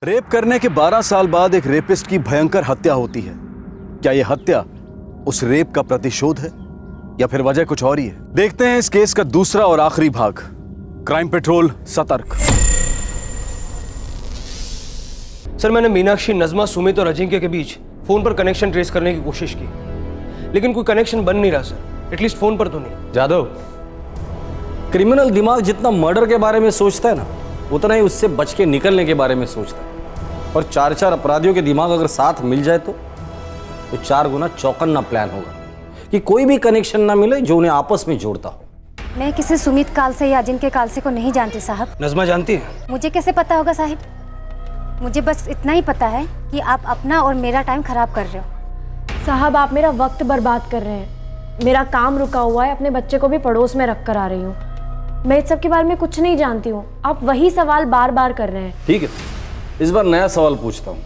Rape करने के 12 साल बाद एक रेपिस्ट की भयंकर हत्या होती है। क्या यह हत्या उस रेप का प्रतिशोध है या फिर वजह कुछ और ही है? देखते हैं इस केस का दूसरा और आखिरी भाग। क्राइम पेट्रोल सतर्क। सर, मैंने मीनाक्षी, नज़मा, सुमित और अजिंक्य के बीच फोन पर कनेक्शन ट्रेस करने की कोशिश की, लेकिन कोई कनेक्शन बन नहीं रहा सर। एटलीस्ट फोन पर तो नहीं। जादव, क्रिमिनल दिमाग जितना मर्डर के बारे में सोचता है ना, उतना ही उससे बच के निकलने के बारे में सोचता है। और चार चार अपराधियों के दिमाग अगर साथ मिल जाए तो 4 गुना चौकन्ना प्लान होगा कि कोई भी कनेक्शन ना मिले जो उन्हें आपस में जोड़ता हो। मैं किसी सुमित कालसे या अजिंक्य कालसे को नहीं जानती साहब। नज़मा जानती है? मुझे कैसे पता होगा साहिब? मुझे बस इतना ही पता है कि आप अपना और मेरा टाइम खराब कर रहे हो। साहब, आप मेरा वक्त बर्बाद कर रहे हैं। मेरा काम रुका हुआ है, अपने बच्चे को भी पड़ोस में रख कर आ रही हूँ। मैं इस सब के बारे में कुछ नहीं जानती हूँ। आप वही सवाल बार बार कर रहे हैं। ठीक है, इस बार नया सवाल पूछता हूँ।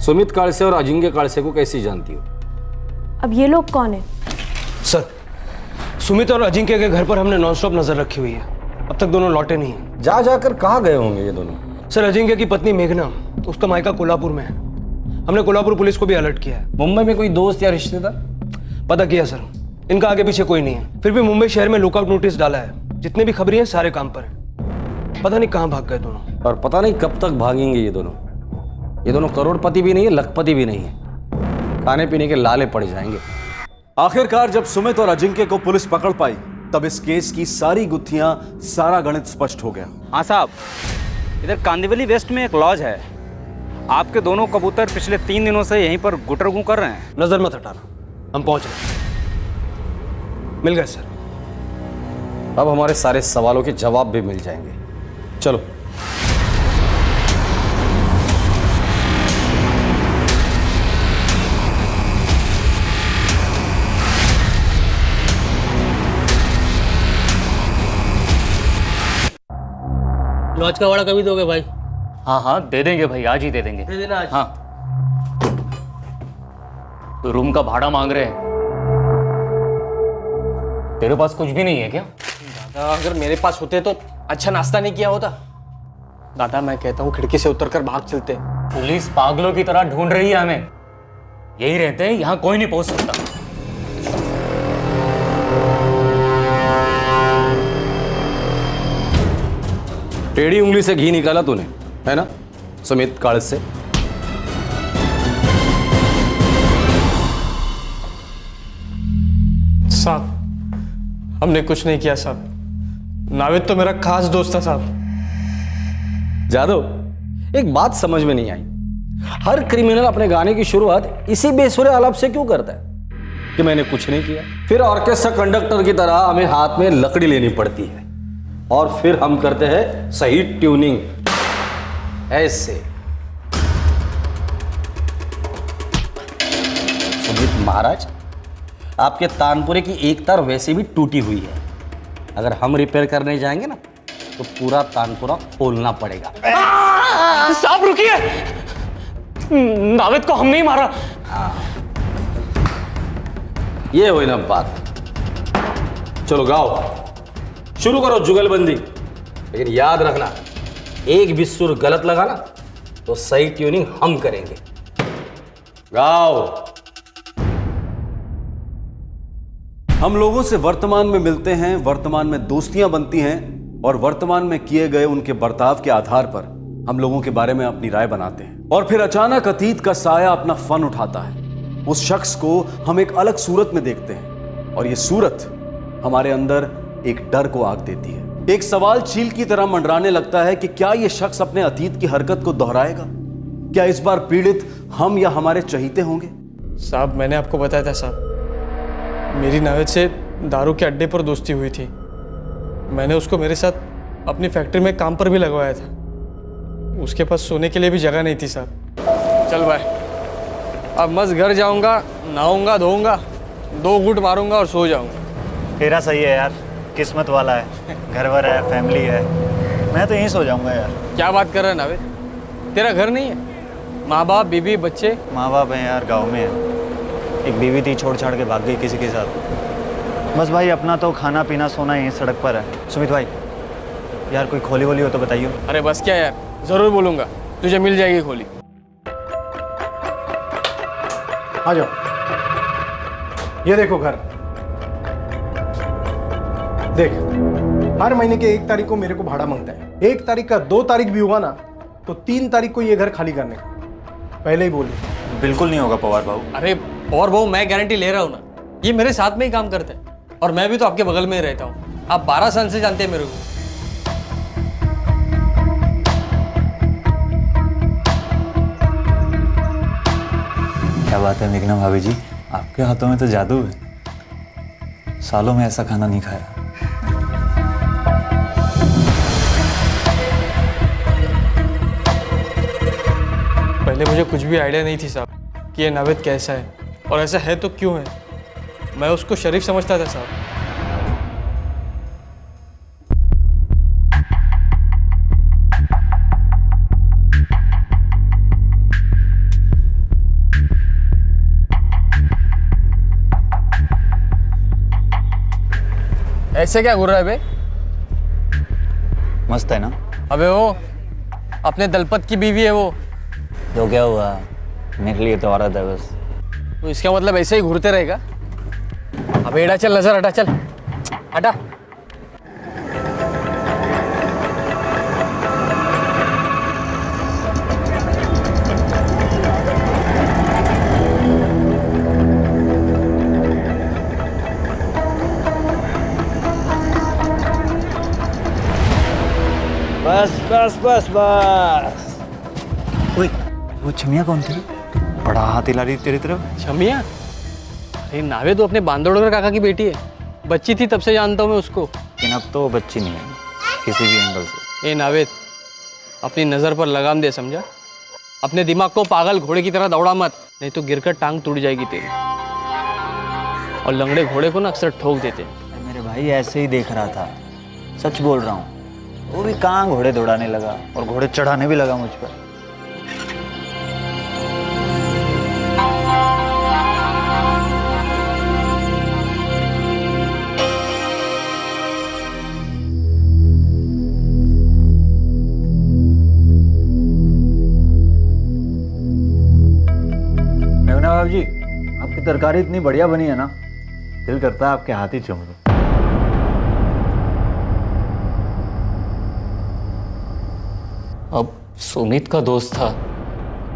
सुमित कालसे और अजिंक्य कालसे को कैसे जानती हो? अब ये लोग कौन है? सर, सुमित और अजिंक्य के घर पर हमने नॉनस्टॉप नजर रखी हुई है। अब तक दोनों लौटे नहीं हैं। जा जाकर कहाँ गए होंगे ये दोनों? सर, अजिंक्य की पत्नी मेघना, उसका मायका कोल्हापुर में है। हमने कोल्हापुर पुलिस को भी अलर्ट किया है। मुंबई में कोई दोस्त या रिश्तेदार? पता किया सर, इनका आगे पीछे कोई नहीं है। फिर भी मुंबई शहर में लुकआउट नोटिस डाला है। जितने भी खबरें हैं सारे काम पर है। पता नहीं कहाँ भाग गए दोनों। और पता नहीं कब तक भागेंगे ये दोनों। ये दोनों करोड़पति भी नहीं है, लखपति भी नहीं है। खाने पीने के लाले पड़ जाएंगे। आखिरकार जब सुमित और अजिंक्य को पुलिस पकड़ पाई तब इस केस की सारी गुत्थियां, सारा गणित स्पष्ट हो गया। हाँ साहब, इधर कांदिवली वेस्ट में एक लॉज है। आपके दोनों कबूतर पिछले 3 दिनों से यहीं पर गुटरगू कर रहे हैं। नजर मत हटाना, हम पहुंच रहे। मिल गए सर। अब हमारे सारे सवालों के जवाब भी मिल जाएंगे। चलो। लॉज का भाड़ा कभी दोगे भाई? हाँ हाँ दे देंगे भाई, आज ही दे देंगे। दे देना आज। हाँ, तो रूम का भाड़ा मांग रहे हैं। तेरे पास कुछ भी नहीं है क्या? दादा, अगर मेरे पास होते तो अच्छा नाश्ता नहीं किया होता। दादा, मैं कहता हूँ खिड़की से उतरकर भाग चलते। पुलिस पागलों की तरह ढूंढ रही है हमें। यही रहते हैं, यहाँ कोई नहीं पहुंच सकता। टेढ़ी उंगली से घी निकाला तूने, है ना सुमित कालसे? साहब, हमने कुछ नहीं किया साहब। नाविद तो मेरा खास दोस्त था साहब। जादव, एक बात समझ में नहीं आई। हर क्रिमिनल अपने गाने की शुरुआत इसी बेसुरे आलाप से क्यों करता है कि मैंने कुछ नहीं किया। फिर ऑर्केस्ट्रा कंडक्टर की तरह हमें हाथ में लकड़ी लेनी पड़ती है और फिर हम करते हैं सही ट्यूनिंग ऐसे। सुमित महाराज, आपके तानपुरे की एक तार वैसे भी टूटी हुई है। अगर हम रिपेयर करने जाएंगे ना तो पूरा तानपुरा खोलना पड़ेगा। साहब रुकिए, नाविद को हम नहीं मारा। ये हुई ना बात। चलो गाओ, शुरू करो जुगलबंदी। लेकिन याद रखना, एक भी सुर गलत लगाना तो सही ट्यूनिंग हम करेंगे। गाओ। हम लोगों से वर्तमान में मिलते हैं, वर्तमान में दोस्तियां बनती हैं और वर्तमान में किए गए उनके बर्ताव के आधार पर हम लोगों के बारे में अपनी राय बनाते हैं। और फिर अचानक अतीत का साया अपना फन उठाता है। उस शख्स को हम एक अलग सूरत में देखते हैं और यह सूरत हमारे अंदर एक डर को आग देती है। एक सवाल चील की तरह मंडराने लगता है कि क्या यह शख्स अपने अतीत की हरकत को दोहराएगा? क्या इस बार पीड़ित हम या हमारे चहीते होंगे? साहब, मैंने आपको बताया था साहब, मेरी नाविद से दारू के अड्डे पर दोस्ती हुई थी। मैंने उसको मेरे साथ अपनी फैक्ट्री में काम पर भी लगवाया था। उसके पास सोने के लिए भी जगह नहीं थी साहब। चल भाई, अब मस्त घर जाऊंगा, नहाऊंगा, धोऊंगा, 2 घूंट मारूंगा और सो जाऊंगा। तेरा सही है यार, किस्मत वाला है, घर-वर है, फैमिली है। मैं तो यहीं सो जाऊंगा यार। क्या बात कर रहा है नाविद? तेरा घर नहीं है? माँ बाप, बीवी, बच्चे? माँ बाप हैं यार, गाँव में है। एक बीवी थी, छोड़ छाड़ के भाग गई किसी के साथ। बस भाई अपना तो खाना पीना सोना यहीं सड़क पर है। सुमित भाई, यार कोई खोली वोली हो तो बताइए। अरे बस क्या यार, ज़रूर बोलूँगा, तुझे मिल जाएगी खोली। आ जाओ, ये देखो घर। देख, हर महीने के 1 तारीख को मेरे को भाड़ा मांगता है। 1 तारीख का 2 तारीख भी हुआ ना तो 3 तारीख को ये घर खाली करने का। पहले ही बोल। बिल्कुल नहीं होगा पवार बाबू। अरे और बहु, मैं गारंटी ले रहा हूँ ना, ये मेरे साथ में ही काम करते हैं और मैं भी तो आपके बगल में ही रहता हूँ। आप 12 साल से जानते हैं मेरे को। क्या बात है मेघना भाभी जी, आपके हाथों में तो जादू है। सालों में ऐसा खाना नहीं खाया। पहले मुझे कुछ भी आइडिया नहीं थी साहब कि ये नावेद कैसा है, और ऐसा है तो क्यों है। मैं उसको शरीफ समझता था साहब। ऐसे क्या घूर रहा है बे? मस्त है ना? अबे वो अपने दलपत की बीवी है वो। तो क्या हुआ, मेरे लिए तो औरत है बस। तो इसका मतलब ऐसे ही घूरते रहेगा? अबे एड़ा चल, नजर हटा, चल हटा। बस बस बस बस। ओए, वो छमिया कौन थी? बड़ा हाथ हिला रही तेरी तरफ। छमिया? अरे नावे तो अपने बांदोड़कर काका की बेटी है। बच्ची थी तब से जानता हूँ मैं उसको। लेकिन अब तो बच्ची नहीं है किसी भी एंगल से। ए नावेद, अपनी नज़र पर लगाम दे, समझा? अपने दिमाग को पागल घोड़े की तरह दौड़ा मत, नहीं तो गिरकर टांग टूट जाएगी तेरी। और लंगड़े घोड़े को ना अक्सर ठोक देते हैं। मेरे भाई ऐसे ही देख रहा था, सच बोल रहा हूँ। वो भी कहाँ घोड़े दौड़ाने लगा और घोड़े चढ़ाने भी लगा मुझ पर। मेघना भाभी जी, आपकी तरकारी इतनी बढ़िया बनी है ना, दिल करता है आपके हाथ ही चूम लूं। अब सुमित का दोस्त था,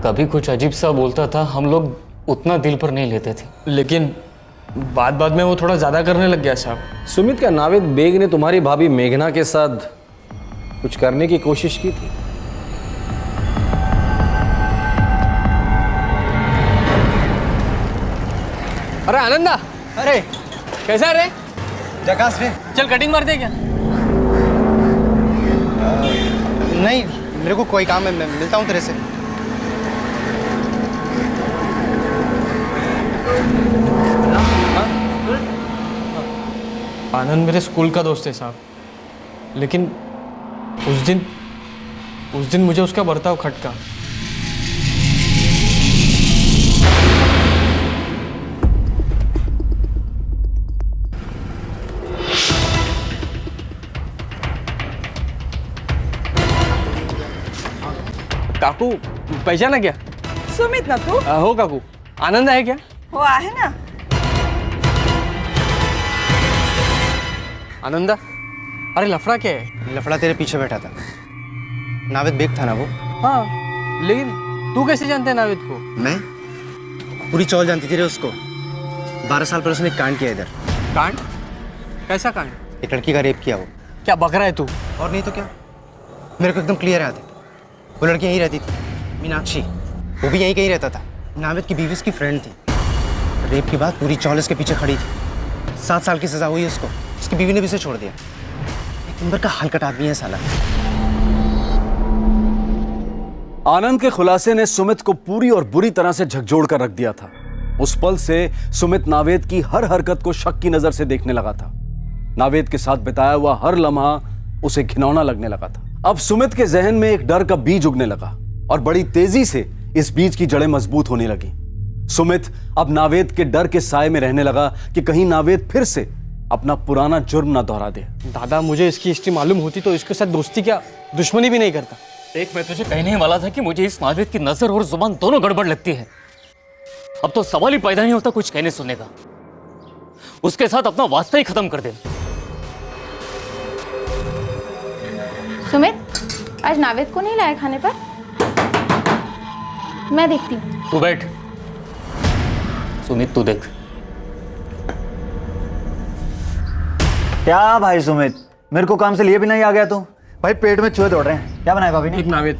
कभी कुछ अजीब सा बोलता था, हम लोग उतना दिल पर नहीं लेते थे। लेकिन बाद बाद में वो थोड़ा ज़्यादा करने लग गया साहब। सुमित का नावेद बेग ने तुम्हारी भाभी मेघना के साथ कुछ करने की कोशिश की थी? अरे आनंदा, अरे कैसा है रे? जकास रे। चल कटिंग मारते क्या? नहीं, मेरे को कोई काम है, मैं मिलता हूँ तेरे से। आनंद मेरे स्कूल का दोस्त है साहब, लेकिन उस दिन मुझे उसका बर्ताव खटका। काकू पहचाना क्या? सुमित ना तू? हो काकू, आनंद है क्या? हो आहे ना। आनंदा, अरे लफड़ा क्या है? लफड़ा तेरे पीछे बैठा था, नावेद बेग था ना वो। हाँ, लेकिन तू कैसे जानते है नावेद को? मैं पूरी चौल जानती थी रे उसको। 12 साल पर उसने एक कांड किया इधर। कांड? कैसा कांड? एक लड़की का रेप किया वो। क्या बक रहा है तू? और नहीं तो क्या, मेरे को एकदम क्लियर याद है। वो लड़की यहीं रहती थी, मीनाक्षी। वो भी यहीं कहीं रहता था। नावेद की बीवी उसकी फ्रेंड थी। रेप के बाद पूरी चौल इसके पीछे खड़ी थी। 7 साल की सजा हुई उसको। उसकी बीवी ने भी उसे छोड़ दिया। एक नंबर का हलकट आदमी है साला। आनंद के खुलासे ने सुमित को पूरी और बुरी तरह से झकझोर कर रख दिया था। उस पल से सुमित नावेद की हर हरकत को शक की नजर से देखने लगा था। नावेद के साथ बिताया हुआ हर लम्हा उसे घिनौना लगने लगा था। अब सुमित के जहन में एक डर का बीज उगने लगा और बड़ी तेजी से इस बीज की जड़ें मजबूत होने लगी। सुमित अब नावेद के डर के साए में रहने लगा कि कहीं नावेद फिर से अपना पुराना जुर्म ना दोहरा दे। दादा, मुझे इसकी हिस्ट्री मालूम होती तो इसके साथ दोस्ती क्या दुश्मनी भी नहीं करता। देख, मैं तुझे कहने वाला था कि मुझे इस नावेद की नजर और जुबान दोनों गड़बड़ लगती है। अब तो सवाल ही पैदा नहीं होता कुछ कहने सुनने का। उसके साथ अपना वास्ता ही खत्म कर दे। सुमित, आज नावेद को नहीं लाया खाने पर? मैं देखती हूँ। तू बैठ। सुमित, तू देख। क्या भाई सुमित, मेरे को काम से लिए भी नहीं आ गया तू? भाई पेट में चूहे दौड़ रहे हैं। क्या बनाया भाभी ने? एक नावेद,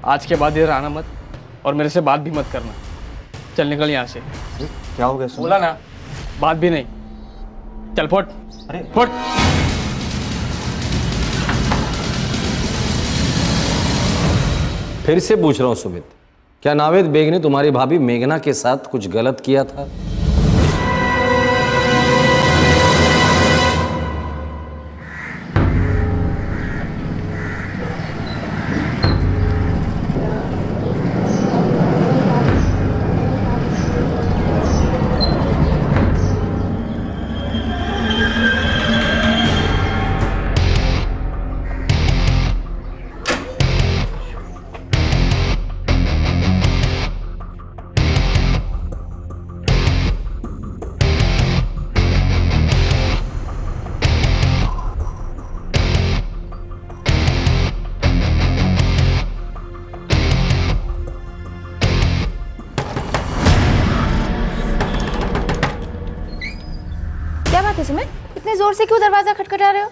आज के बाद इधर आना मत और मेरे से बात भी मत करना। चल निकल यहाँ से। क्या हो गया सुमित? बोला ना, बात भी नहीं। चल फुट। अरे फुट। फिर से पूछ रहा हूं सुमित, क्या नावेद बेग ने तुम्हारी भाभी मेघना के साथ कुछ गलत किया था? क्या बात है सुमित, इतने जोर से क्यों दरवाजा खटखटा रहे हो?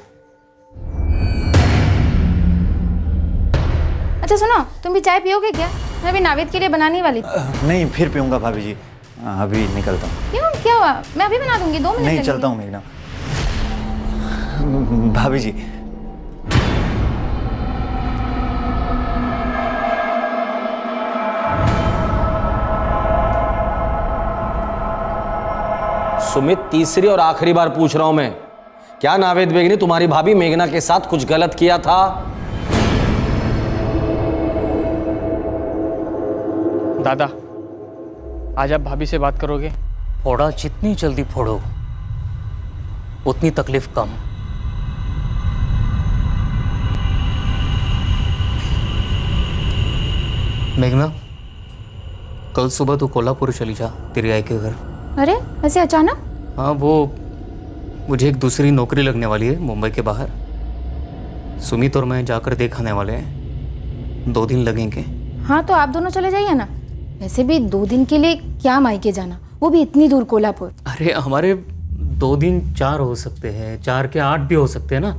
अच्छा सुनो, तुम भी चाय पियोगे क्या? मैं भी नावेद के लिए बनाने वाली थी। नहीं, फिर पीऊंगा भाभी जी। अभी निकलता हूँ। क्यों, क्या हुआ? मैं अभी बना दूंगी, 2 मिनट नहीं, लगेंगे। चलता हूँ मेघना। भाभी जी, सुमित, तीसरी और आखिरी बार पूछ रहा हूं मैं, क्या नावेद बेग ने तुम्हारी भाभी मेघना के साथ कुछ गलत किया था? दादा, आज आप भाभी से बात करोगे? फोड़ा जितनी जल्दी फोड़ो उतनी तकलीफ कम। मेघना, कल सुबह तू कोल्हापुर चली जा तेरी आई के घर। अरे ऐसे अचानक? हाँ, वो मुझे एक दूसरी नौकरी लगने वाली है मुंबई के बाहर। सुमित और मैं जाकर देख आने वाले हैं। 2 दिन लगेंगे। हाँ तो आप दोनों चले जाइए ना। वैसे भी 2 दिन के लिए क्या मायके जाना, वो भी इतनी दूर कोल्हापुर। अरे हमारे 2 दिन 4 हो सकते हैं, 4 के 8 भी हो सकते हैं ना।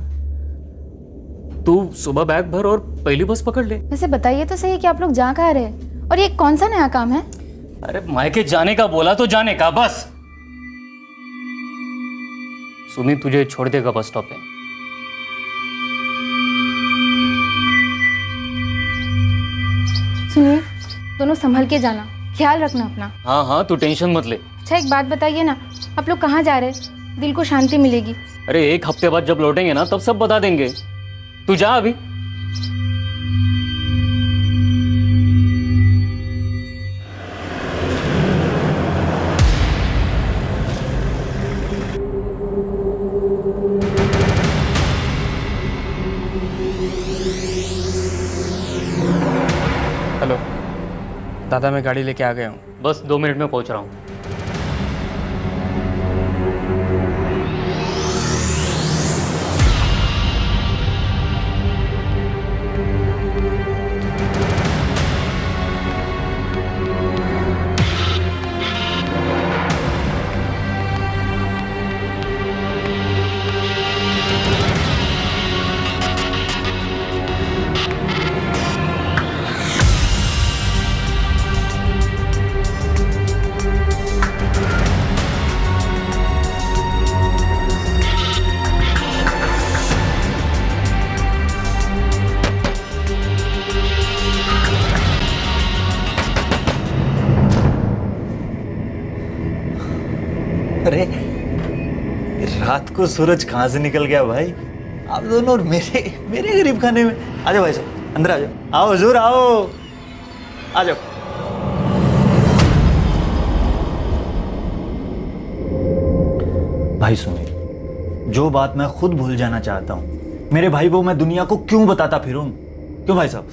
तू सुबह बैग भर और पहली बस पकड़ ले। वैसे बताइए तो सही कि आप लोग जा कहाँ रहे हैं और ये कौन सा नया काम है? अरे मायके जाने का बोला तो जाने का, बस। सुमित तुझे छोड़ देगा बस स्टॉप पे। सुनिए, दोनों संभल के जाना, ख्याल रखना अपना। हाँ हाँ, तू टेंशन मत ले। अच्छा एक बात बताइए ना, आप लोग कहाँ जा रहे हैं? दिल को शांति मिलेगी। अरे 1 हफ्ते बाद जब लौटेंगे ना तब सब बता देंगे। तू जा अभी। हेलो दादा, मैं गाड़ी लेके आ गया हूँ। बस 2 मिनट में पहुंच रहा हूँ। अरे रात को सूरज कहाँ से निकल गया भाई? आप दोनों और मेरे मेरे गरीब खाने में। आ जाओ भाई साहब, अंदर आ जाओ। आओ हुजूर, आओ, आ जाओ। भाई सुनिए, जो बात मैं खुद भूल जाना चाहता हूँ मेरे भाई को मैं दुनिया को क्यों बताता फिरूं? क्यों भाई साहब?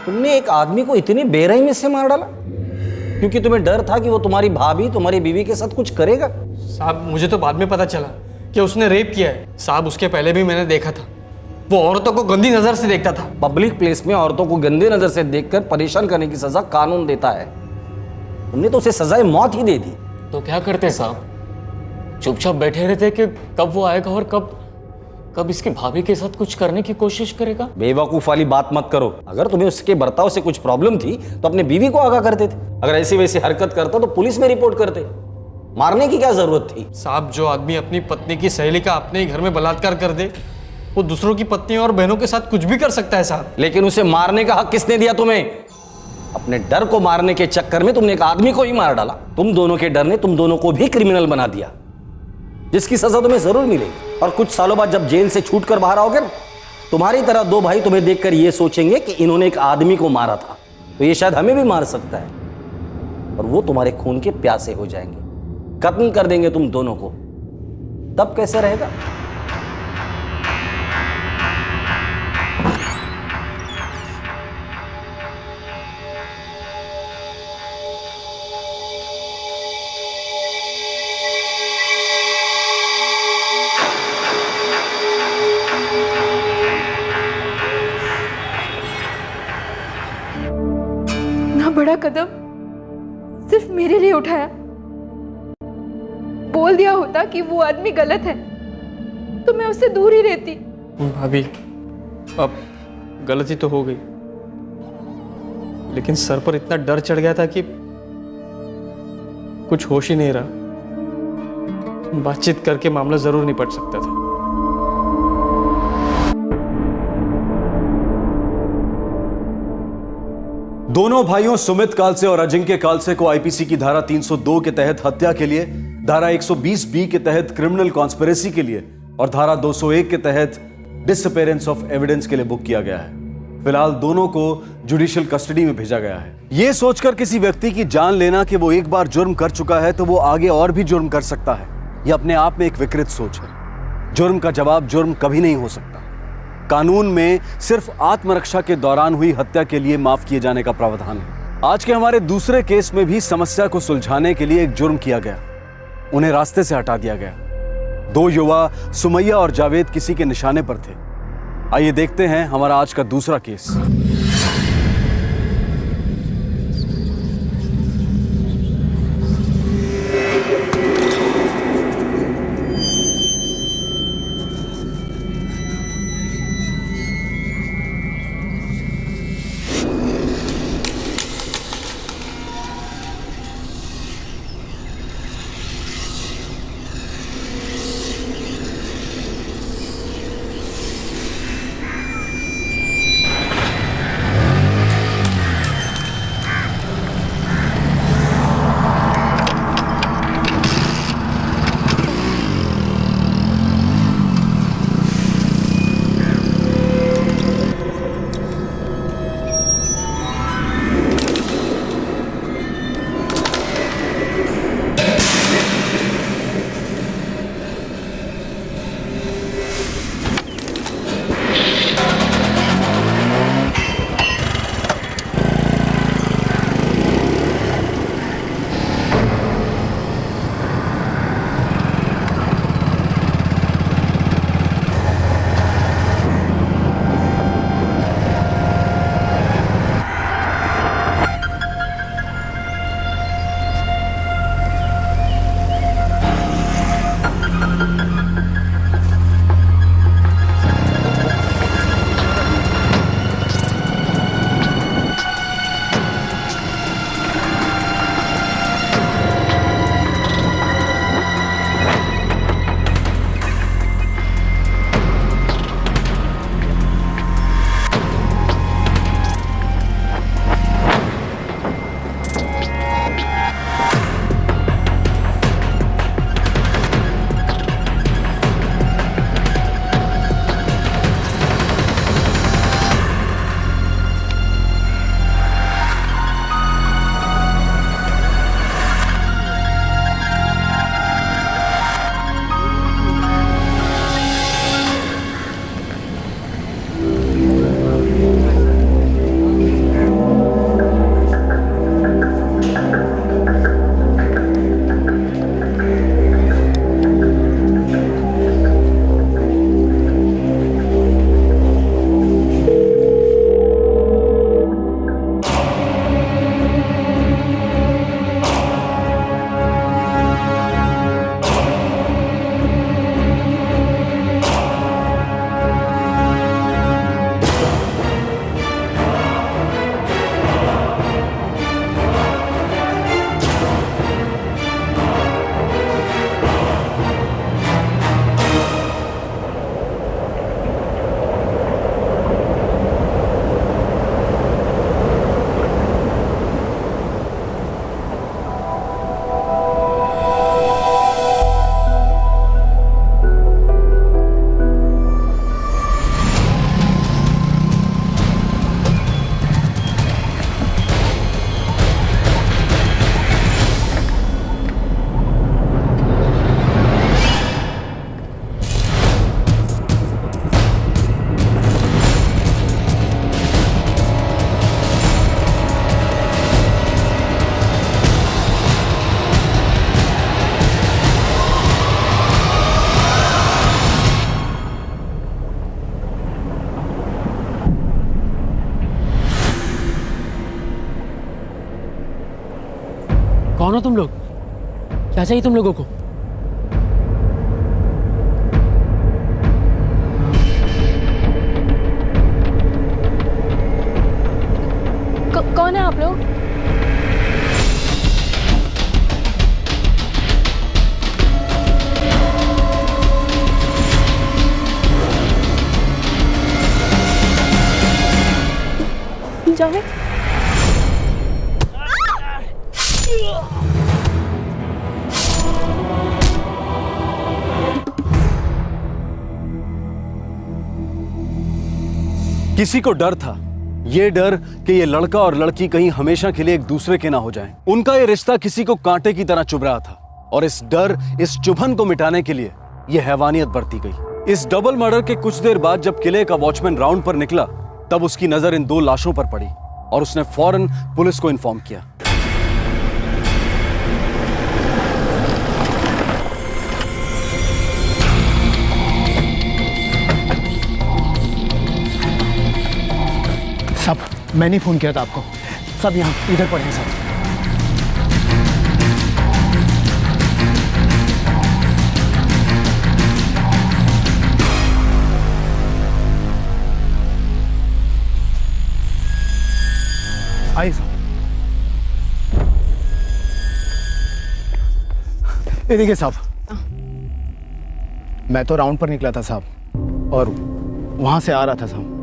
तुमने एक आदमी को इतनी बेरहमी से मार डाला क्योंकि तुम्हें डर था कि वो तुम्हारी भाभी तुम्हारी बीवी के साथ कुछ करेगा? साहब मुझे तो बाद में पता चला कि उसने रेप किया है। साहब उसके पहले भी मैंने देखा था, वो औरतों को गंदी नजर से देखता था। पब्लिक प्लेस में औरतों को गंदी नजर से देखकर परेशान करने की सजा कानून देता है। तुमने तो उसे सजाए मौत ही दे दी। तो क्या करते साहब? चुपचाप बैठे रहते कि कब वो आएगा और कब इसकी भाभी के साथ कुछ करने की कोशिश करेगा? बेवकूफ वाली बात मत करो। अगर तुम्हें उसके बर्ताव से कुछ प्रॉब्लम थी तो अपने बीवी को आगाह करते थे। अगर ऐसी वैसी हरकत करता तो पुलिस में रिपोर्ट करते। मारने की क्या जरूरत थी? साहब जो आदमी अपनी पत्नी की सहेली का अपने ही घर में बलात्कार कर दे, वो दूसरों की पत्नियों और बहनों के साथ कुछ भी कर सकता है साहब। लेकिन उसे मारने का हक किसने दिया तुम्हें? अपने डर को मारने के चक्कर में तुमने एक आदमी को ही मार डाला। तुम दोनों के डर ने तुम दोनों को भी क्रिमिनल बना दिया, जिसकी सजा तुम्हें जरूर मिलेगी। और कुछ सालों बाद जब जेल से छूटकर बाहर आओगे ना, तुम्हारी तरह दो भाई तुम्हें देखकर ये सोचेंगे कि इन्होंने एक आदमी को मारा था, तो ये शायद हमें भी मार सकता है। और वो तुम्हारे खून के प्यासे हो जाएंगे, खत्म कर देंगे तुम दोनों को। तब कैसे रहेगा? बड़ा कदम सिर्फ मेरे लिए उठाया। बोल दिया होता कि वो आदमी गलत है तो मैं उससे दूर ही रहती। भाभी अब गलती तो हो गई, लेकिन सर पर इतना डर चढ़ गया था कि कुछ होश ही नहीं रहा। बातचीत करके मामला जरूर निपट सकता था। दोनों भाइयों सुमित कालसे और अजिंक्य कालसे को आईपीसी की धारा 302 के तहत हत्या के लिए, धारा 120 बी के तहत क्रिमिनल कॉन्स्पिरेसी के लिए और धारा 201 के तहत डिसअपेरेंस ऑफ एविडेंस के लिए बुक किया गया है। फिलहाल दोनों को जुडिशियल कस्टडी में भेजा गया है। यह सोचकर किसी व्यक्ति की जान लेना कि वो एक बार जुर्म कर चुका है तो वो आगे और भी जुर्म कर सकता है, यह अपने आप में एक विकृत सोच है। जुर्म का जवाब जुर्म कभी नहीं हो सकता। कानून में सिर्फ आत्मरक्षा के दौरान हुई हत्या के लिए माफ किए जाने का प्रावधान है। आज के हमारे दूसरे केस में भी समस्या को सुलझाने के लिए एक जुर्म किया गया, उन्हें रास्ते से हटा दिया गया। दो युवा सुमैया और जावेद किसी के निशाने पर थे। आइए देखते हैं हमारा आज का दूसरा केस। कौन हो तुम लोग? क्या चाहिए तुम लोगों को? कौन है आप लोग? जावेद, किसी को डर था, ये डर कि ये लड़का और लड़की कहीं हमेशा के लिए एक दूसरे के ना हो जाएं। उनका ये रिश्ता किसी को कांटे की तरह चुभ रहा था और इस डर, इस चुभन को मिटाने के लिए ये हैवानियत बरती गई। इस डबल मर्डर के कुछ देर बाद जब किले का वॉचमैन राउंड पर निकला, तब उसकी नजर इन 2 लाशों पर पड़ी और उसने फौरन पुलिस को इन्फॉर्म किया। सब मैंने फ़ोन किया था आपको। सब यहाँ इधर पड़े हैं सब। आइए साहब। ये देखिए साहब, मैं तो राउंड पर निकला था साहब और वहां से आ रहा था साहब।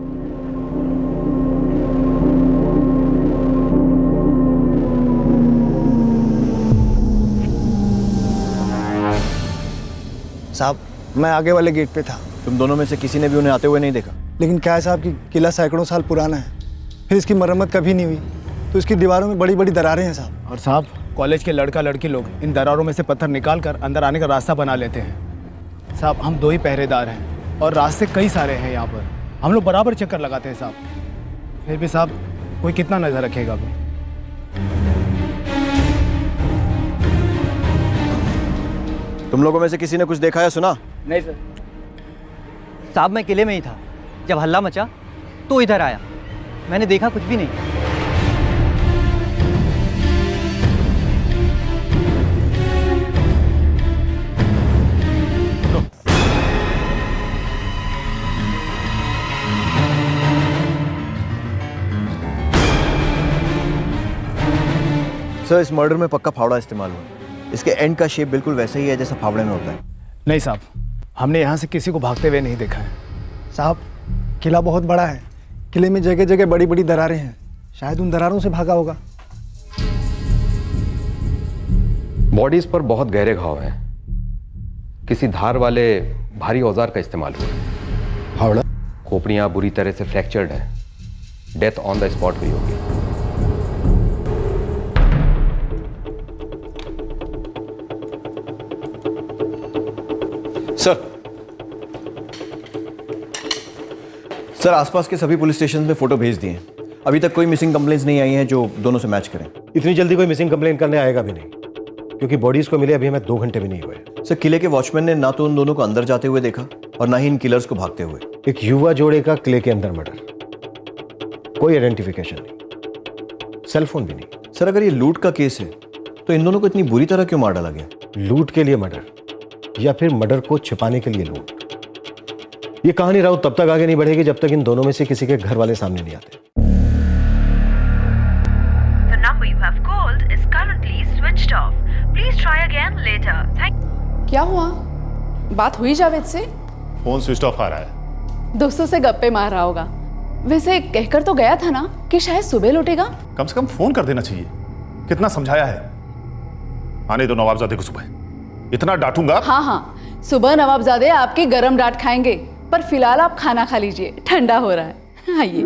साहब मैं आगे वाले गेट पे था। तुम दोनों में से किसी ने भी उन्हें आते हुए नहीं देखा? लेकिन क्या है साहब कि किला सैकड़ों साल पुराना है, फिर इसकी मरम्मत कभी नहीं हुई, तो इसकी दीवारों में बड़ी बड़ी दरारें हैं साहब। और साहब कॉलेज के लड़का लड़की लोग इन दरारों में से पत्थर निकाल कर अंदर आने का रास्ता बना लेते हैं। साहब हम 2 ही पहरेदार हैं और रास्ते कई सारे हैं यहाँ पर। हम लोग बराबर चक्कर लगाते हैं साहब, फिर भी साहब कोई कितना नज़र रखेगा अभी। तुम लोगों में से किसी ने कुछ देखा या सुना? नहीं सर। साहब मैं किले में ही था, जब हल्ला मचा तो इधर आया, मैंने देखा कुछ भी नहीं। सर इस मर्डर में पक्का फावड़ा इस्तेमाल हुआ। इसके एंड का शेप बिल्कुल वैसा ही है जैसा फावड़े में होता है। नहीं साहब, हमने यहाँ से किसी को भागते हुए नहीं देखा है। साहब किला बहुत बड़ा है, किले में जगह जगह बड़ी बड़ी दरारें हैं, शायद उन दरारों से भागा होगा। बॉडीज पर बहुत गहरे घाव हैं, किसी धार वाले भारी औजार का इस्तेमाल हुआ है। फावड़ा? खोपड़ियां बुरी तरह से फ्रैक्चर्ड हैं, डेथ ऑन द स्पॉट हुई होगी। सर आसपास के सभी पुलिस स्टेशन में फोटो भेज दिए। अभी तक कोई मिसिंग कंप्लेंट्स नहीं आई हैं जो दोनों से मैच करें। इतनी जल्दी कोई मिसिंग कंप्लेंट करने आएगा भी नहीं, क्योंकि बॉडीज को मिले अभी हमें 2 घंटे भी नहीं हुए। सर किले के वॉचमैन ने ना तो उन दोनों को अंदर जाते हुए देखा और ना ही इन किलर्स को भागते हुए। एक युवा जोड़े का किले के अंदर मर्डर, कोई आइडेंटिफिकेशन नहीं, सेलफोन भी नहीं। सर अगर ये लूट का केस है तो इन दोनों को इतनी बुरी तरह क्यों मार डाला गया? लूट के लिए मर्डर या फिर मर्डर को छिपाने के लिए लूट, ये कहानी राउत तब तक आगे नहीं बढ़ेगी जब तक इन दोनों में से किसी के घर वाले सामने नहीं आते। The number you have called is currently switched off. Please try again later. क्या हुआ? बात हुई जावेद से? फोन स्विच ऑफ आ रहा है। दोस्तों से गप्पे मार रहा होगा। वैसे कहकर तो गया था ना कि शायद सुबह लौटेगा। कम से कम फोन कर देना चाहिए। कितना समझाया है। आने दो नवाबजादे को सुबह। इतना डांटूंगा। हाँ हाँ, सुबह नवाबजादे आपकी गरम डांट खाएंगे, पर फिलहाल आप खाना खा लीजिए, ठंडा हो रहा है। आइए।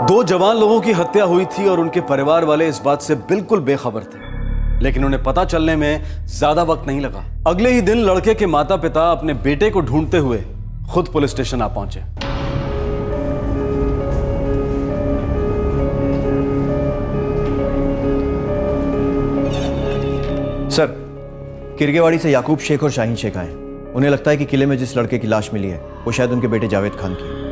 दो जवान लोगों की हत्या हुई थी और उनके परिवार वाले इस बात से बिल्कुल बेखबर थे, लेकिन उन्हें पता चलने में ज्यादा वक्त नहीं लगा। अगले ही दिन लड़के के माता पिता अपने बेटे को ढूंढते हुए खुद पुलिस स्टेशन आ पहुंचे। सर किरगेवाड़ी से याकूब शेख और शाहीन शेख आए। उन्हें लगता है कि किले में जिस लड़के की लाश मिली है वो शायद उनके बेटे जावेद खान की है।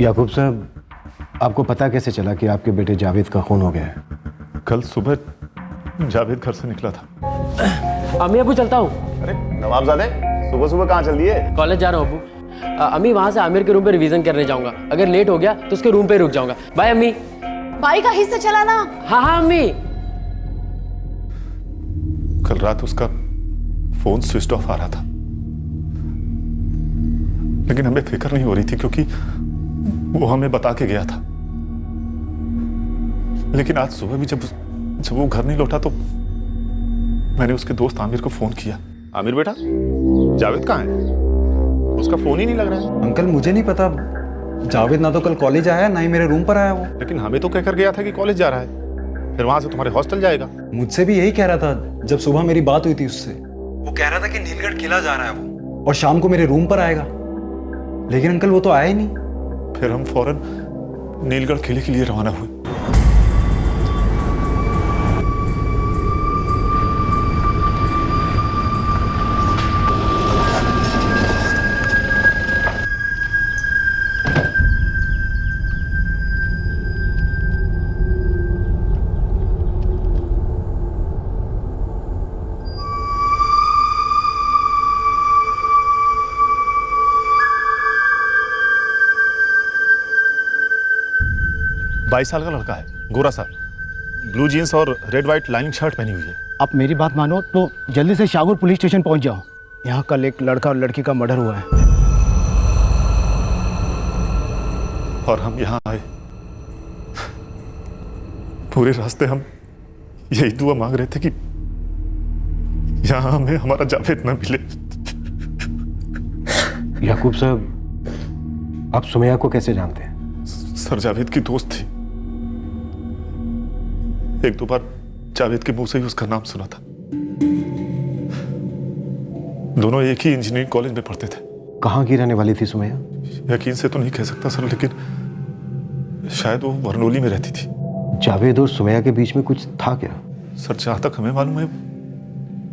याकूब साहब, आपको पता कैसे चला कि आपके बेटे जावेद का खून हो गया है? कल सुबह जावेद घर से निकला था। अम्मी अबू चलता हूँ। अरे नवाबजादे, सुबह सुबह कहाँ चल दिए? कॉलेज जा रहा हूँ अबू। अम्मी वहाँ से आमिर के रूम पे रिवीजन करने जाऊंगा। अगर लेट हो गया तो उसके रूम पे रुक जाऊंगा। बाय अम्मी। बाइक आहिस्ते से चलाना। हाँ हाँ अम्मी। कल रात उसका फोन स्विच ऑफ आ रहा था, लेकिन हमें फिक्र नहीं हो रही थी क्योंकि वो हमें बता के गया था। लेकिन आज सुबह भी जब वो घर नहीं लौटा तो मैंने उसके दोस्त आमिर को फोन किया। आमिर बेटा, जावेद कहाँ है? उसका फोन ही नहीं लग रहा है। अंकल मुझे नहीं पता, जावेद ना तो कल कॉलेज आया ना ही मेरे रूम पर आया वो। लेकिन हमें तो कहकर गया था कि कॉलेज जा रहा है, फिर वहां से तुम्हारे हॉस्टल जाएगा। मुझसे भी यही कह रहा था जब सुबह मेरी बात हुई थी उससे। वो कह रहा था कि नीलगढ़ किला जा रहा है वो और शाम को मेरे रूम पर आएगा, लेकिन अंकल वो तो आया ही नहीं। फिर हम फौरन नीलगढ़ किले के लिए रवाना हुए। बाईस साल का लड़का है, गोरा सा, ब्लू जीन्स और रेड व्हाइट लाइनिंग शर्ट पहनी हुई है। आप मेरी बात मानो तो जल्दी से शाहपुर पुलिस स्टेशन पहुंच जाओ। यहाँ कल एक लड़का और लड़की का मर्डर हुआ है। और हम यहाँ आए, पूरे रास्ते हम यही दुआ मांग रहे थे कि यहाँ हमें हमारा जावेद न मिले। याकूब साहब, आप सुमैया को कैसे जानते हैं? सर जावेद की दोस्त थी। एक दो बार जावेद के मुंह से ही उसका नाम सुना था। दोनों एक ही इंजीनियरिंग कॉलेज में पढ़ते थे। कहाँ की रहने वाली थी सुमैया? यकीन से तो नहीं कह सकता सर, लेकिन शायद वो बरनौली में रहती थी। जावेद और सुमैया के बीच में कुछ था क्या? सर जहां तक हमें मालूम है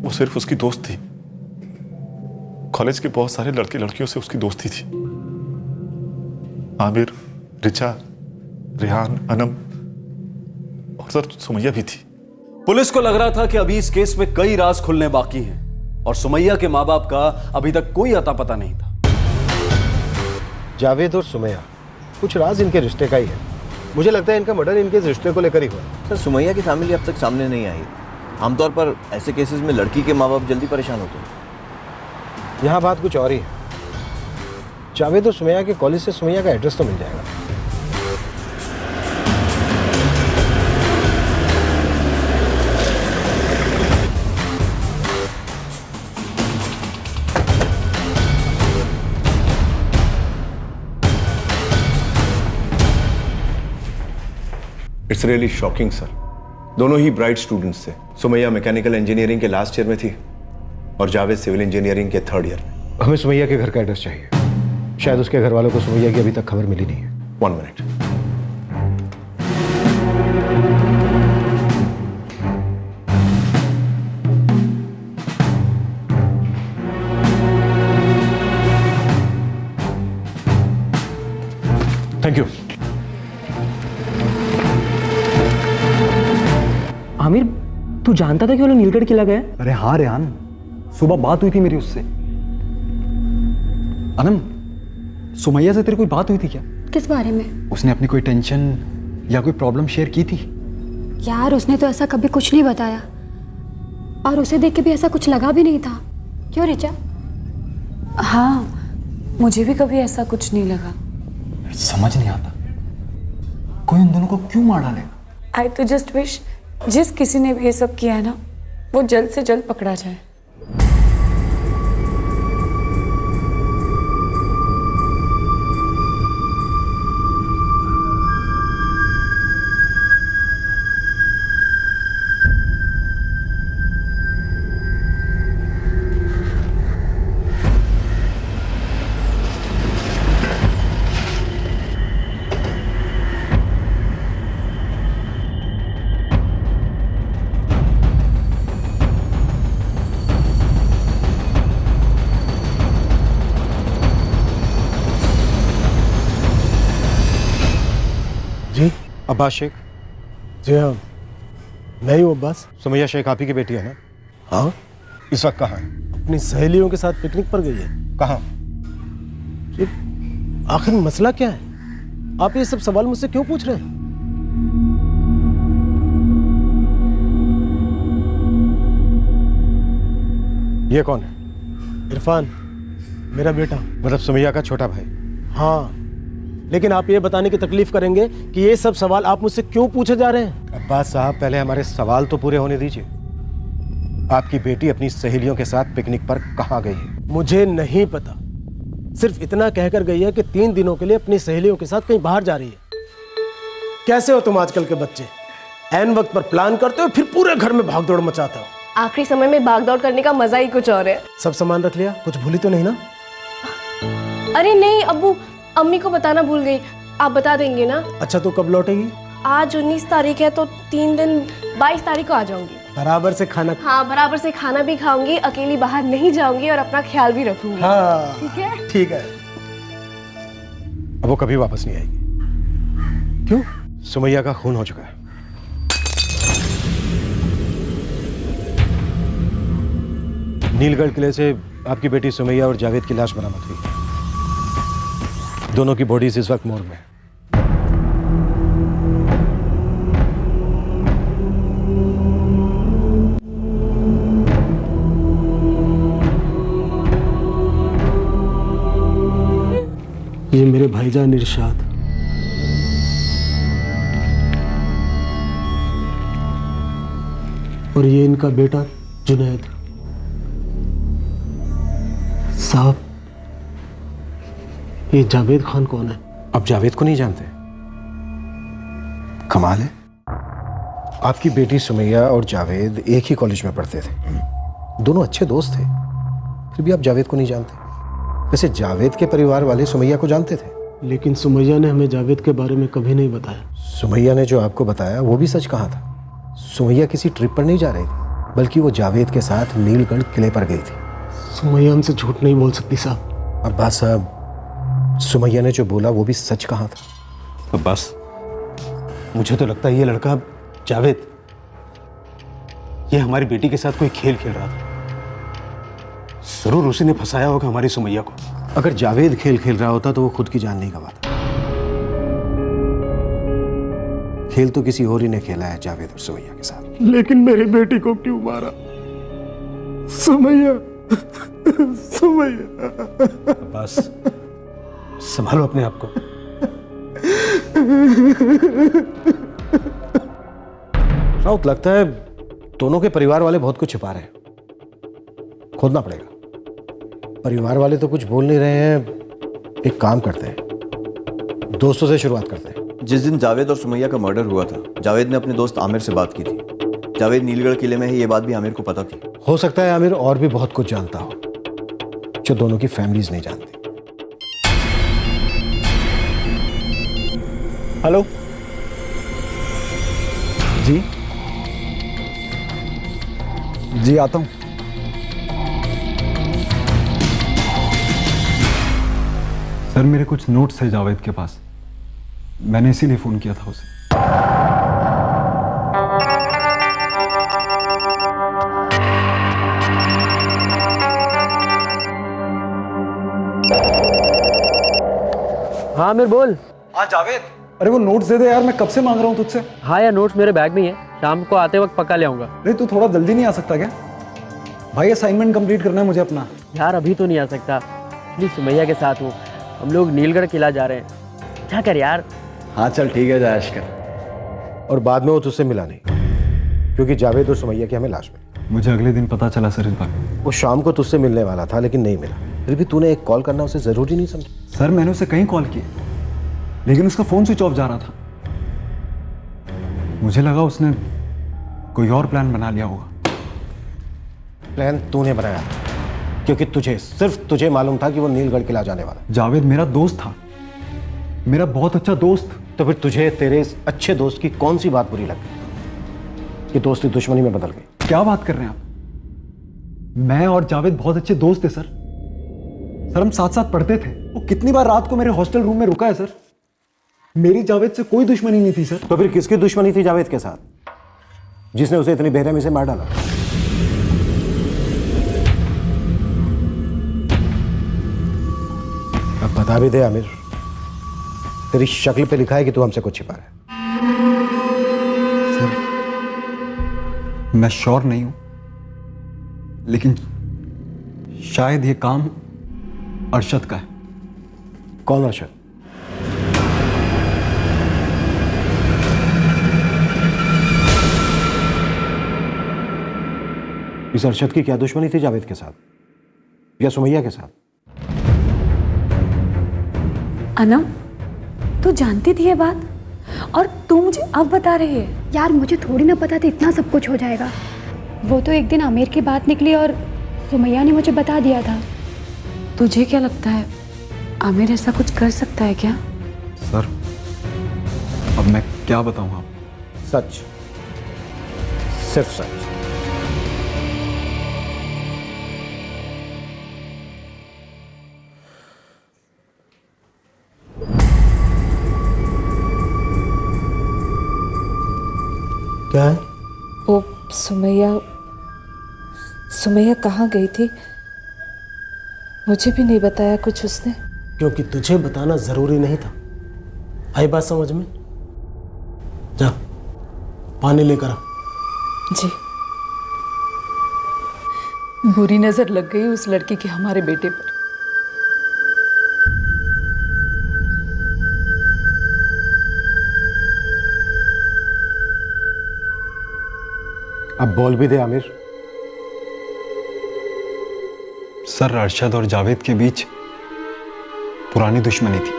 वो सिर्फ उसकी दोस्त थी। कॉलेज के बहुत सारे लड़के लड़कियों से उसकी दोस्ती थी। आमिर, रिचा, रेहान, अनम और सर सुमैया भी थी। पुलिस को लग रहा था कि अभी इस केस में कई राज खुलने बाकी हैं और सुमैया के मां बाप का अभी तक कोई अता पता नहीं था। जावेद और सुमैया, कुछ राज इनके रिश्ते का ही है। मुझे लगता है इनका मर्डर इनके इस रिश्ते को लेकर ही हुआ। सर सुमैया की फैमिली अब तक सामने नहीं आई। आमतौर पर ऐसे केसेस में लड़की के माँ बाप जल्दी परेशान होते हैं। यहाँ बात कुछ और ही है। जावेद और सुमैया के कॉलेज से सुमैया का एड्रेस तो मिल जाएगा। It's really shocking sir. दोनों ही ब्राइट स्टूडेंट्स थे। सुमैया मैकेनिकल इंजीनियरिंग के लास्ट ईयर में थी और जावेद सिविल इंजीनियरिंग के थर्ड ईयर में। हमें सुमैया के घर का एड्रेस चाहिए। शायद उसके घर वालों को सुमैया की अभी तक खबर मिली नहीं है। 1 मिनट। Thank you. आमिर, तू जानता था कि वो लोग नीलगढ़ किला गए? अरे हाँ रेहान, सुबह बात हुई थी मेरी उससे। अनम, सुमैया से तेरी कोई बात हुई थी क्या? किस बारे में? उसने अपनी कोई टेंशन या कोई प्रॉब्लम शेयर की थी? यार उसने तो ऐसा कभी कुछ नहीं बताया और उसे देख के भी ऐसा कुछ लगा भी नहीं था। क्यों रिचा? हाँ, मुझे भी कभी ऐसा कुछ नहीं लगा। समझ नहीं आता कोई उन दोनों को क्यों मार डालेगा। आई तो जस्ट विश जिस किसी ने भी ये सब किया है ना, वो जल्द से जल्द पकड़ा जाए। अब्बास शेख? जी हाँ, मैं ही हूँ अब्बास। सुमैया शेख आप ही की बेटी है ना? हाँ। इस वक्त कहाँ है? अपनी सहेलियों के साथ पिकनिक पर गई है। कहाँ? आखिर मसला क्या है? आप ये सब सवाल मुझसे क्यों पूछ रहे हैं? ये कौन है? इरफान, मेरा बेटा। मतलब सुमैया का छोटा भाई? हाँ, लेकिन आप ये बताने की तकलीफ करेंगे कि ये सब सवाल आप मुझसे क्यों पूछे जा रहे हैं? अब्बास साहब, पहले हमारे सवाल तो पूरे होने दीजिए। आपकी बेटी अपनी सहेलियों के साथ पिकनिक पर कहाँ गई है? मुझे नहीं पता, सिर्फ इतना कहकर गई है कि 3 दिनों के लिए अपनी सहेलियों के साथ कहीं बाहर जा रही है। कैसे हो तुम आजकल के बच्चे? ऐन वक्त पर प्लान करते हो, फिर पूरे घर में भागदौड़ मचाते हो। आखिरी समय में भागदौड़ करने का मजा ही कुछ और है। सब सामान रख लिया? कुछ भूली तो नहीं ना? अरे नहीं अब्बू, अम्मी को बताना भूल गई। आप बता देंगे ना? अच्छा, तो कब लौटेगी? आज 19 तारीख है तो 3 दिन 22 तारीख को आ जाऊंगी। बराबर से खाना? हाँ, बराबर से खाना भी खाऊंगी, अकेली बाहर नहीं जाऊंगी और अपना ख्याल भी रखूंगी। हाँ, ठीक है? ठीक है। अब वो कभी वापस नहीं आएगी। क्यों? सुमैया का खून हो चुका है। नीलगढ़ किले से आपकी बेटी सुमैया और जावेद की लाश बरामद हुई। दोनों की बॉडीज इस वक्त मोर्ग में है। ये मेरे भाईजान इरशाद, और ये इनका बेटा जुनैद। साहब, ये जावेद खान कौन है? अब जावेद को नहीं जानते? कमाल है। आपकी बेटी सुमैया और जावेद एक ही कॉलेज में पढ़ते थे, दोनों अच्छे दोस्त थे, फिर भी आप जावेद को नहीं जानते। वैसे जावेद के परिवार वाले सुमैया को जानते थे? लेकिन सुमैया ने हमें जावेद के बारे में कभी नहीं बताया। सुमैया ने जो आपको बताया वो भी सच कहा था। सुमैया किसी ट्रिप पर नहीं जा रही थी, बल्कि वो जावेद के साथ नीलगढ़ किले पर गई थी। सुमैया हमसे झूठ नहीं बोल सकती साहब। अब्बास साहब, सुमैया ने जो बोला वो भी सच कहा था। अब्बास, मुझे तो लगता है ये लड़का जावेद, ये हमारी बेटी के साथ कोई खेल खेल रहा था। जरूर उसी ने फंसाया होगा हमारी सुमैया को। अगर जावेद खेल खेल रहा होता तो वो खुद की जान नहीं गंवाता। खेल तो किसी और ही ने खेला है जावेद और सुमैया के साथ। लेकिन मेरी बेटी को क्यों मारा? सुमैया, सुमैया। अब्बास, संभालो अपने आप को। राउत, लगता है दोनों के परिवार वाले बहुत कुछ छिपा रहे हैं, खोदना पड़ेगा। परिवार वाले तो कुछ बोल नहीं रहे हैं। एक काम करते हैं, दोस्तों से शुरुआत करते हैं। जिस दिन जावेद और सुमैया का मर्डर हुआ था, जावेद ने अपने दोस्त आमिर से बात की थी। जावेद नीलगढ़ किले में है, ये बात भी आमिर को पता थी। हो सकता है आमिर और भी बहुत कुछ जानता हो जो दोनों की फैमिलीज नहीं जानती। हेलो जी, जी आता हूं। सर, मेरे कुछ नोट्स है जावेद के पास, मैंने इसीलिए फोन किया था उसे। हाँ आमिर बोल। हाँ जावेद, अरे वो नोट्स दे दे यार, मैं कब से मांग रहा हूँ तुझसे। हाँ यार, नोट्स मेरे बैग में ही है, शाम को आते वक्त पक्का ले आऊंगा। अरे तू थोड़ा जल्दी नहीं आ सकता क्या भाई? असाइनमेंट कंप्लीट करना है मुझे अपना। यार अभी तो नहीं आ सकता, प्लीज सुमैया के साथ हूँ, हम लोग नीलगढ़ किला जा रहे हैं। क्या कर यार। हाँ चल ठीक है, जायश कर। और बाद में वो तुझसे मिला नहीं, क्योंकि जावेद और सुमैया की हमें लाश मिली। मुझे अगले दिन पता चला सर इस बात। वो शाम को तुझसे मिलने वाला था लेकिन नहीं मिला, फिर भी तूने एक कॉल करना उसे जरूरी नहीं समझा? सर मैंने उसे कहीं कॉल किए, लेकिन उसका फोन स्विच ऑफ जा रहा था। मुझे लगा उसने कोई और प्लान बना लिया होगा। प्लान तूने बनाया, क्योंकि तुझे, सिर्फ तुझे मालूम था कि वो नीलगढ़ किला जाने वाला। जावेद मेरा दोस्त था, मेरा बहुत अच्छा दोस्त। तो फिर तुझे तेरे इस अच्छे दोस्त की कौन सी बात बुरी लग गई कि दोस्ती दुश्मनी में बदल गई? क्या बात कर रहे हैं आप? मैं और जावेद बहुत अच्छे दोस्त थे सर। सर हम साथ साथ पढ़ते थे। वो कितनी बार रात को मेरे हॉस्टल रूम में रुका है सर। मेरी जावेद से कोई दुश्मनी नहीं थी सर। तो फिर किसकी दुश्मनी थी जावेद के साथ, जिसने उसे इतनी बेरहमी से मार डाला? अब बता भी दे आमिर, तेरी शक्ल पे लिखा है कि तू हमसे कुछ छिपा रहा है। मैं श्योर नहीं हूं, लेकिन शायद ये काम अरशद का है। कौन अरशद? इस अरशद की क्या दुश्मनी थी जावेद के साथ या सुमैया के साथ? अनम, तू जानती थी ये बात और तू मुझे अब बता रही है? यार मुझे थोड़ी ना पता था इतना सब कुछ हो जाएगा। वो तो एक दिन आमिर की बात निकली और सुमैया ने मुझे बता दिया था। तुझे क्या लगता है आमिर ऐसा कुछ कर सकता है क्या? सर अब मैं क्या बताऊं आप? सच, सिर्फ सच। क्या है? वो सुमैया कहाँ गई थी? मुझे भी नहीं बताया कुछ उसने। क्योंकि तुझे बताना जरूरी नहीं था। आई बात समझ में? जा पानी लेकर आ। जी। बुरी नजर लग गई उस लड़की की हमारे बेटे पर। अब बोल भी दे आमिर। सर अरशद और जावेद के बीच पुरानी दुश्मनी थी।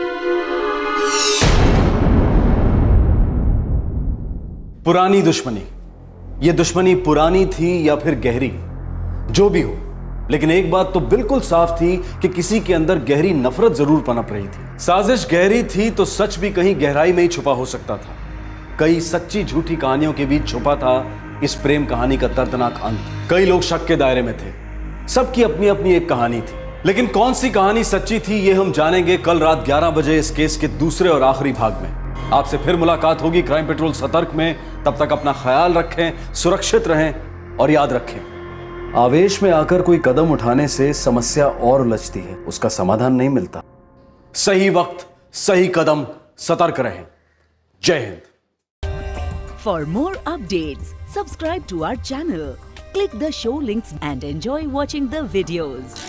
पुरानी दुश्मनी? ये दुश्मनी पुरानी थी या फिर गहरी, जो भी हो, लेकिन एक बात तो बिल्कुल साफ थी कि किसी के अंदर गहरी नफरत जरूर पनप रही थी। साजिश गहरी थी तो सच भी कहीं गहराई में ही छुपा हो सकता था। कई सच्ची झूठी कहानियों के बीच छुपा था इस प्रेम कहानी का दर्दनाक अंत। कई लोग शक के दायरे में थे, सबकी अपनी अपनी एक कहानी थी, लेकिन कौन सी कहानी सच्ची थी ये हम जानेंगे कल रात 11 बजे इस केस के दूसरे और आखिरी भाग में। आपसे फिर मुलाकात होगी क्राइम पेट्रोल सतर्क में। तब तक अपना ख्याल रखें, सुरक्षित रहें और याद रखें, आवेश में आकर कोई कदम उठाने से समस्या और उलझती है, उसका समाधान नहीं मिलता। सही वक्त सही कदम, सतर्क रहें। जय Hind. For more updates, subscribe to our channel, click the show links and enjoy watching the videos.